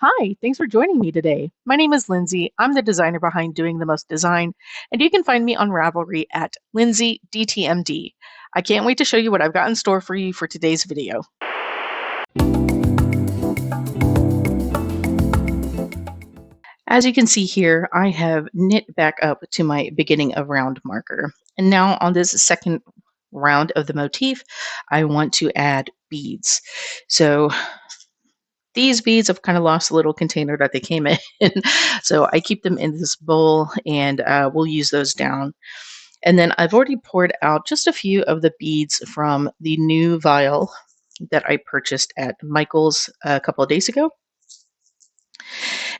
Hi, thanks for joining me today. My name is Lindsay. I'm the designer behind Doing the Most Design, and you can find me on Ravelry at LindsayDTMD. I can't wait to show you what I've got in store for you for today's video. As you can see here, I have knit back up to my beginning of round marker. And now on this second round of the motif, I want to add beads. So these beads have kind of lost the little container that they came in. So I keep them in this bowl and we'll use those down. And then I've already poured out just a few of the beads from the new vial that I purchased at Michael's a couple of days ago.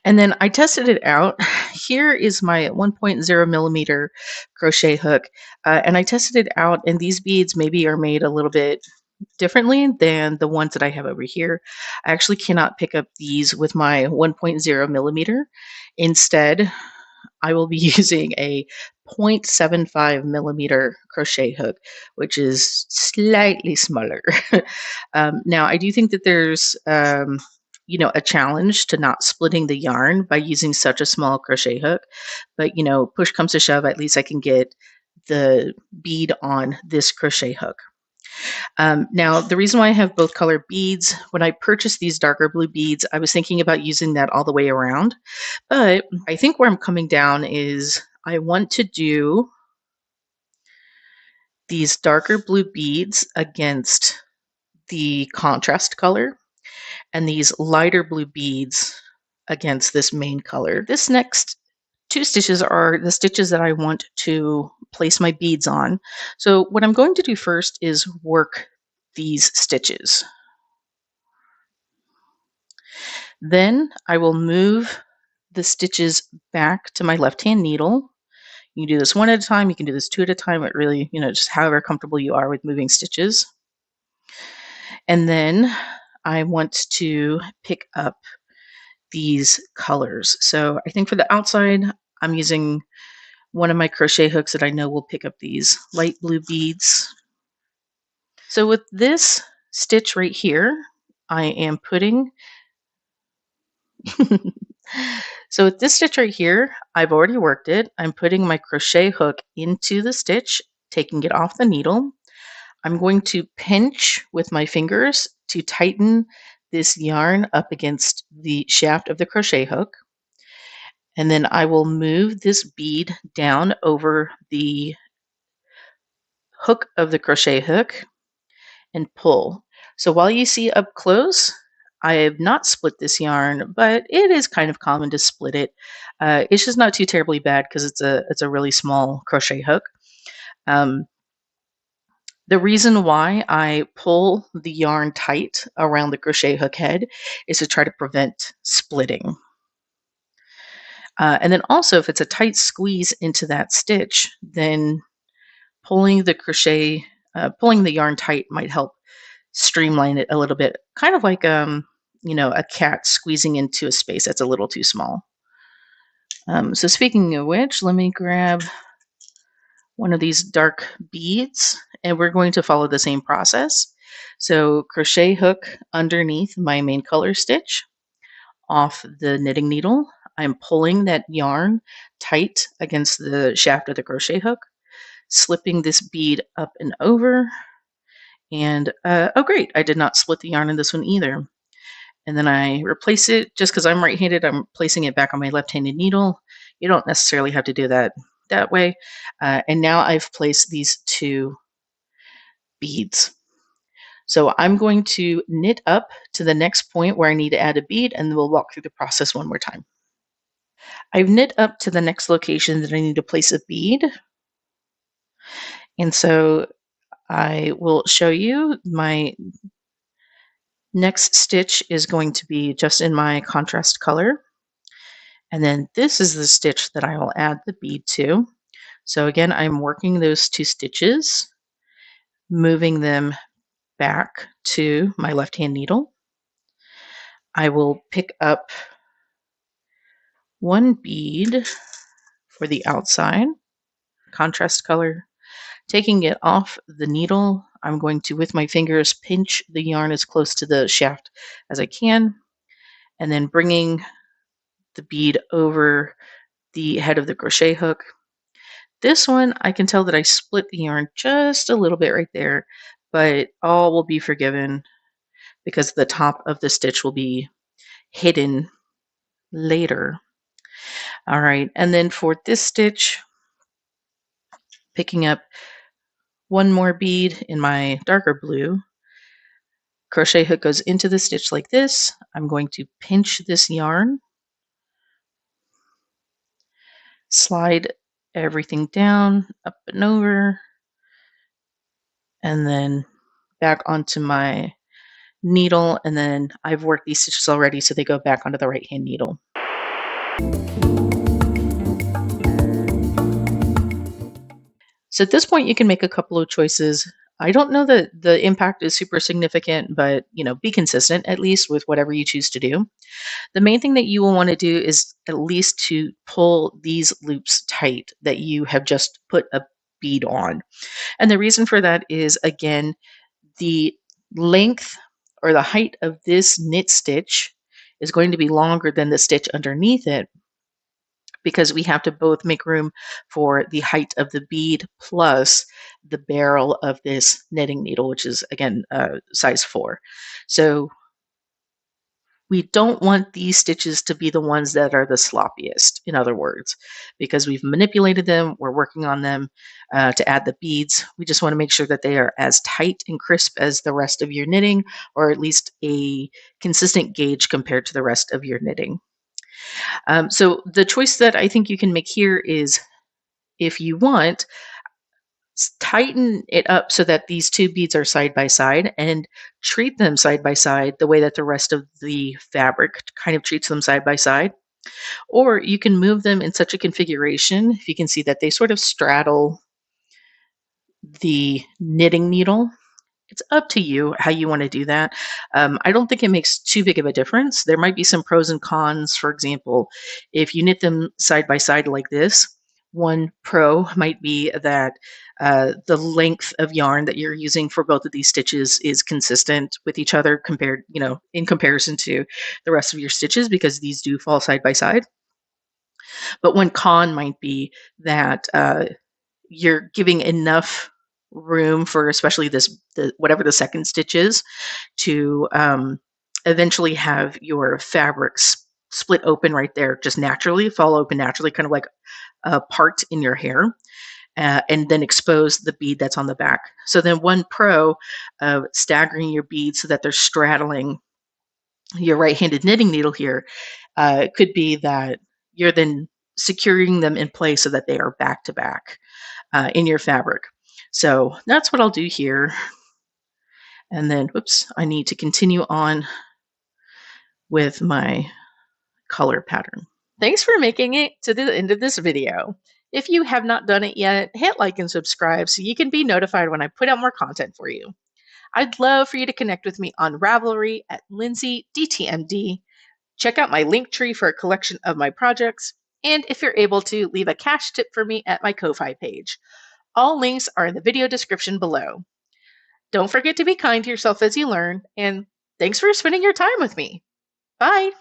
And then I tested it out. Here is my 1.0 millimeter crochet hook. And I tested it out, and these beads maybe are made a little bit differently than the ones that I have over here. I actually cannot pick up these with my 1.0 millimeter. Instead, I will be using a 0.75 millimeter crochet hook, which is slightly smaller. Now, I do think that there's, a challenge to not splitting the yarn by using such a small crochet hook. But, push comes to shove, at least I can get the bead on this crochet hook. Now, the reason why I have both color beads, when I purchased these darker blue beads, I was thinking about using that all the way around. But I think where I'm coming down is I want to do these darker blue beads against the contrast color and these lighter blue beads against this main color. This next two stitches are the stitches that I want to place my beads on. So what I'm going to do first is work these stitches. Then I will move the stitches back to my left-hand needle. You can do this one at a time, you can do this two at a time. It really, just however comfortable you are with moving stitches. And then I want to pick up these colors. So I think for the outside, I'm using one of my crochet hooks that I know will pick up these light blue beads. So with this stitch right here, I am putting so with this stitch right here, I've already worked it. I'm putting my crochet hook into the stitch, taking it off the needle. I'm going to pinch with my fingers to tighten this yarn up against the shaft of the crochet hook. And then I will move this bead down over the hook of the crochet hook and pull. So while you see up close, I have not split this yarn, but it is kind of common to split it. It's just not too terribly bad because it's a really small crochet hook. The reason why I pull the yarn tight around the crochet hook head is to try to prevent splitting. And then also, if it's a tight squeeze into that stitch, then pulling pulling the yarn tight might help streamline it a little bit, kind of like a cat squeezing into a space that's a little too small. So speaking of which, let me grab one of these dark beads, and we're going to follow the same process. So crochet hook underneath my main color stitch off the knitting needle. I'm pulling that yarn tight against the shaft of the crochet hook, slipping this bead up and over. And oh great, I did not split the yarn in this one either. And then I replace it, just because I'm right-handed, I'm placing it back on my left-handed needle. You don't necessarily have to do that way. And now I've placed these two beads. So I'm going to knit up to the next point where I need to add a bead, and then we'll walk through the process one more time. I've knit up to the next location that I need to place a bead. And so I will show you my next stitch is going to be just in my contrast color. And then this is the stitch that I will add the bead to. So again, I'm working those two stitches, moving them back to my left-hand needle. I will pick up one bead for the outside, contrast color. Taking it off the needle, I'm going to, with my fingers, pinch the yarn as close to the shaft as I can. and then bringing the bead over the head of the crochet hook. This one, I can tell that I split the yarn just a little bit right there, but all will be forgiven because the top of the stitch will be hidden later. All right, and then for this stitch, picking up one more bead in my darker blue, crochet hook goes into the stitch like this. I'm going to pinch this yarn, slide everything down, up and over, and then back onto my needle, and then I've worked these stitches already, so they go back onto the right hand needle. So at this point, you can make a couple of choices. I don't know that the impact is super significant, but be consistent at least with whatever you choose to do. The main thing that you will want to do is at least to pull these loops tight that you have just put a bead on. And the reason for that is, again, the length or the height of this knit stitch is going to be longer than the stitch underneath it, because we have to both make room for the height of the bead plus the barrel of this knitting needle, which is, again, size 4. So we don't want these stitches to be the ones that are the sloppiest, in other words, because we've manipulated them, we're working on them to add the beads. We just want to make sure that they are as tight and crisp as the rest of your knitting, or at least a consistent gauge compared to the rest of your knitting. So the choice that I think you can make here is, if you want, tighten it up so that these two beads are side by side, and treat them side by side the way that the rest of the fabric kind of treats them side by side. Or you can move them in such a configuration, if you can see, that they sort of straddle the knitting needle. It's up to you how you want to do that. I don't think it makes too big of a difference. There might be some pros and cons. For example, if you knit them side by side like this, one pro might be that the length of yarn that you're using for both of these stitches is consistent with each other in comparison to the rest of your stitches, because these do fall side by side. But one con might be that you're giving enough room for, especially whatever the second stitch is, to eventually have your fabric split open right there, just naturally fall open naturally, kind of like a part in your hair, and then expose the bead that's on the back. So then one pro of staggering your beads so that they're straddling your right-handed knitting needle here could be that you're then securing them in place so that they are back to back in your fabric. So that's what I'll do here. And then, whoops, I need to continue on with my color pattern. Thanks for making it to the end of this video. If you have not done it yet, hit like and subscribe so you can be notified when I put out more content for you. I'd love for you to connect with me on Ravelry at LindsayDTMD. Check out my link tree for a collection of my projects. And if you're able to, leave a cash tip for me at my Ko-Fi page. All links are in the video description below. Don't forget to be kind to yourself as you learn, and thanks for spending your time with me. Bye!